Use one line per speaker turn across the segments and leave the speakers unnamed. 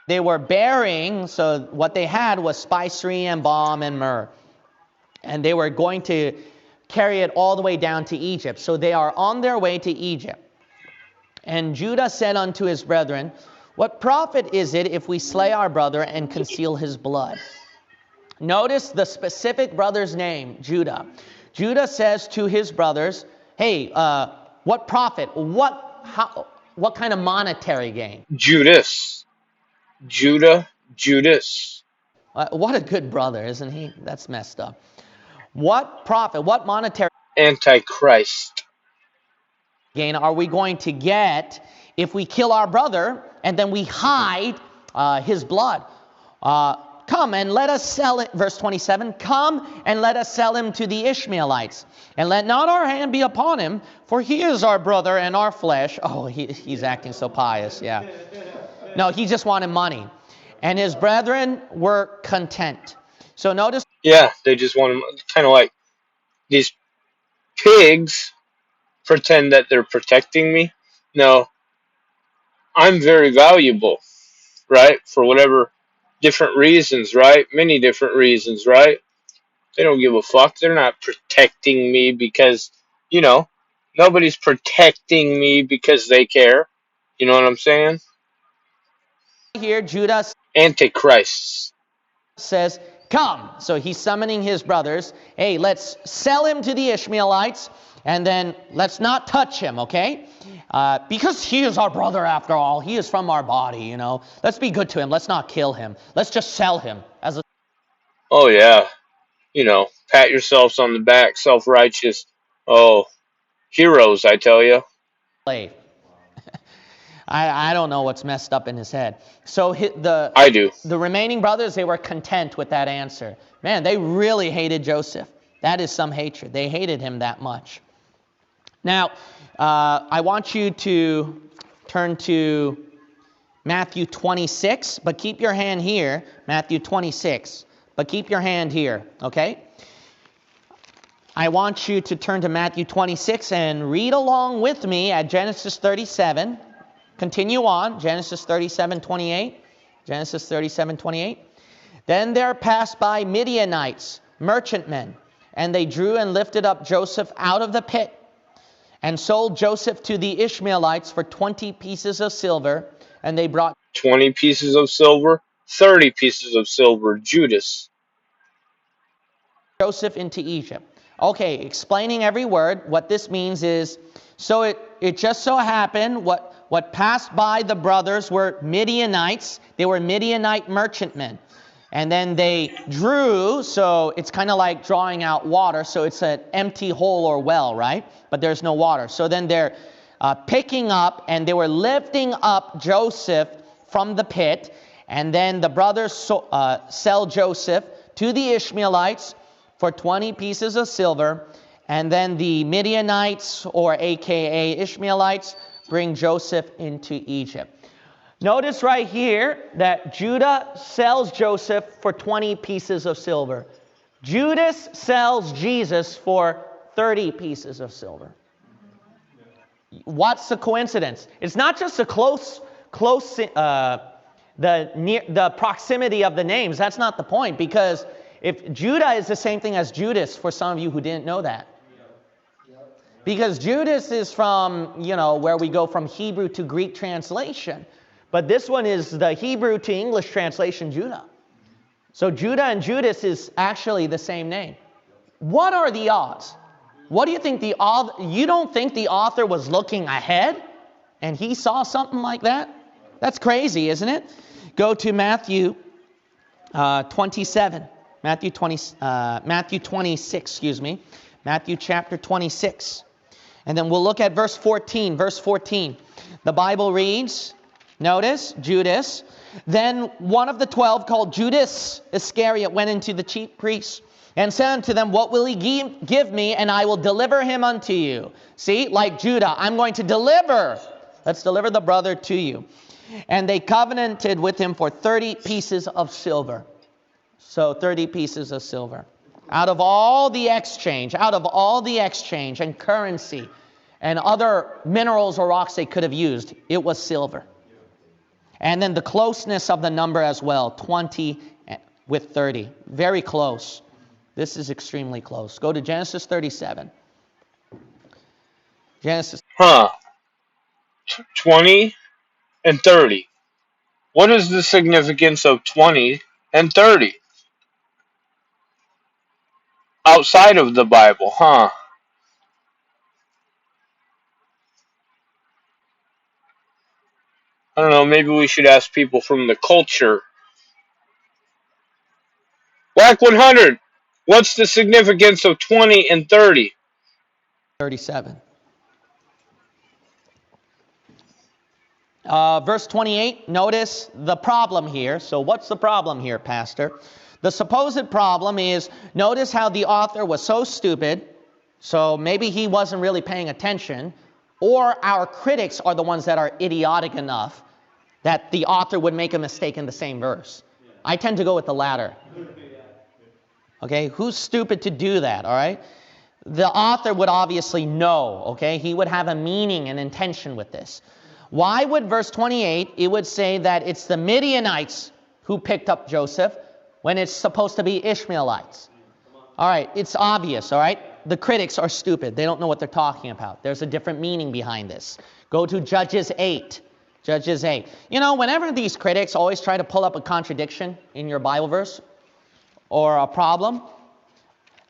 They were bearing, so what they had was spicery and balm and myrrh. And they were going to carry it all the way down to Egypt. So they are on their way to Egypt. And Judah said unto his brethren, what profit is it if we slay our brother and conceal his blood? Notice the specific brother's name, Judah. Judah says to his brothers, hey, what profit? What kind of monetary gain?
Judas. Judah. Judas.
What a good brother, isn't he? That's messed up. What profit, what monetary
Antichrist.
gain are we going to get if we kill our brother and then we hide his blood? Come and let us sell it, verse 27, come and let us sell him to the Ishmaelites, and let not our hand be upon him, for he is our brother and our flesh. Oh, he's acting so pious, yeah. No, he just wanted money. And his brethren were content. So notice.
Yeah, they just want him, kind of like these pigs pretend that they're protecting me. No, I'm very valuable, right? For whatever different reasons, right? Many different reasons, right? They don't give a fuck. They're not protecting me because, nobody's protecting me because they care. You know what I'm saying?
Here, Judah
Antichrists.
says, come. So he's summoning his brothers. Hey, let's sell him to the Ishmaelites, and then let's not touch him, okay? Because he is our brother after all. He is from our body, you know. Let's be good to him. Let's not kill him. Let's just sell him as a
Oh, yeah. Pat yourselves on the back, self-righteous. Oh, heroes, I tell you.
slave. I don't know what's messed up in his head. So
I do.
the remaining brothers, they were content with that answer. Man, they really hated Joseph. That is some hatred. They hated him that much. Now, I want you to turn to Matthew 26, but keep your hand here. Matthew 26, but keep your hand here, okay? I want you to turn to Matthew 26 and read along with me at Genesis 37. Continue on, Genesis 37:28. Genesis 37:28. Then there passed by Midianites, merchantmen, and they drew and lifted up Joseph out of the pit, and sold Joseph to the Ishmaelites for 20 pieces of silver, and they brought
20 pieces of silver, 30 pieces of silver, Judas.
Joseph into Egypt. Okay, explaining every word, what this means is, so it just so happened, what passed by the brothers were Midianites. They were Midianite merchantmen. And then they drew, so it's kind of like drawing out water, so it's an empty hole or well, right? But there's no water. So then they're picking up, and they were lifting up Joseph from the pit, and then the brothers sell Joseph to the Ishmaelites for 20 pieces of silver, and then the Midianites, or aka Ishmaelites, bring Joseph into Egypt. Notice right here that Judah sells Joseph for 20 pieces of silver. Judas sells Jesus for 30 pieces of silver. What's the coincidence? It's not just the the proximity of the names. That's not the point, because if Judah is the same thing as Judas, for some of you who didn't know that. Because Judas is from, where we go from Hebrew to Greek translation. But this one is the Hebrew to English translation, Judah. So Judah and Judas is actually the same name. What are the odds? What do you think the author, you don't think the author was looking ahead and he saw something like that? That's crazy, isn't it? Go to Matthew 27. Matthew 26, excuse me. Matthew chapter 26. And then we'll look at verse 14. Verse 14. The Bible reads, notice, Judas. Then one of the 12, called Judas Iscariot, went into the chief priests and said unto them, what will he give me, and I will deliver him unto you. See, like Judah, I'm going to deliver. Let's deliver the brother to you. And they covenanted with him for 30 pieces of silver. So 30 pieces of silver. Out of all the exchange and currency and other minerals or rocks they could have used, it was silver. And then the closeness of the number as well, 20 with 30. Very close. This is extremely close. Go to Genesis 37. Genesis.
20 and 30. What is the significance of 20 and 30? Outside of the Bible, I don't know, maybe we should ask people from the culture. Black 100, what's the significance of 20 and 30?
37. Verse 28, notice the problem here. So what's the problem here, Pastor? The supposed problem is, notice how the author was so stupid, so maybe he wasn't really paying attention, or our critics are the ones that are idiotic enough that the author would make a mistake in the same verse. I tend to go with the latter. Okay, who's stupid to do that, all right? The author would obviously know, okay? He would have a meaning and intention with this. Why would verse 28, it would say that it's the Midianites who picked up Joseph when it's supposed to be Ishmaelites? All right, it's obvious, all right? The critics are stupid. They don't know what they're talking about. There's a different meaning behind this. Go to Judges 8. Judges 8. You know, whenever these critics always try to pull up a contradiction in your Bible verse or a problem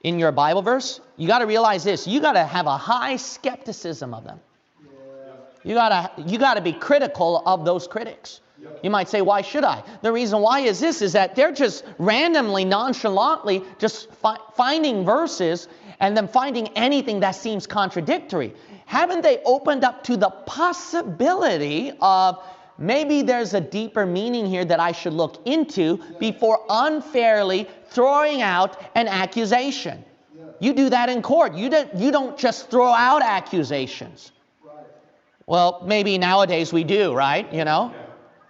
in your Bible verse, you got to realize this. You got to have a high skepticism of them. You gotta be critical of those critics. You might say, why should I? The reason why is this, is that they're just randomly, nonchalantly just finding verses and then finding anything that seems contradictory. Haven't they opened up to the possibility of maybe there's a deeper meaning here that I should look into before unfairly throwing out an accusation? You do that in court. You don't just throw out accusations. Well, maybe nowadays we do, right? You know?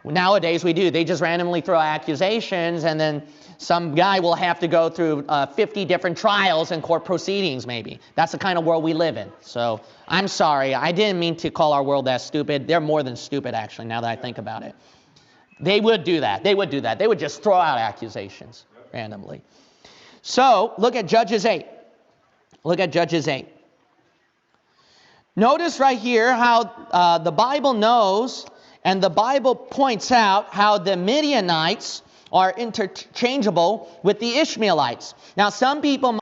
Nowadays we do. They just randomly throw accusations, and then some guy will have to go through 50 different trials and court proceedings, maybe. That's the kind of world we live in. So, I'm sorry. I didn't mean to call our world that stupid. They're more than stupid, actually, now that I think about it. They would do that. They would do that. They would just throw out accusations randomly. So, look at Judges 8. Look at Judges 8. Notice right here how the Bible knows and the Bible points out how the Midianites are interchangeable with the Ishmaelites. Now, some people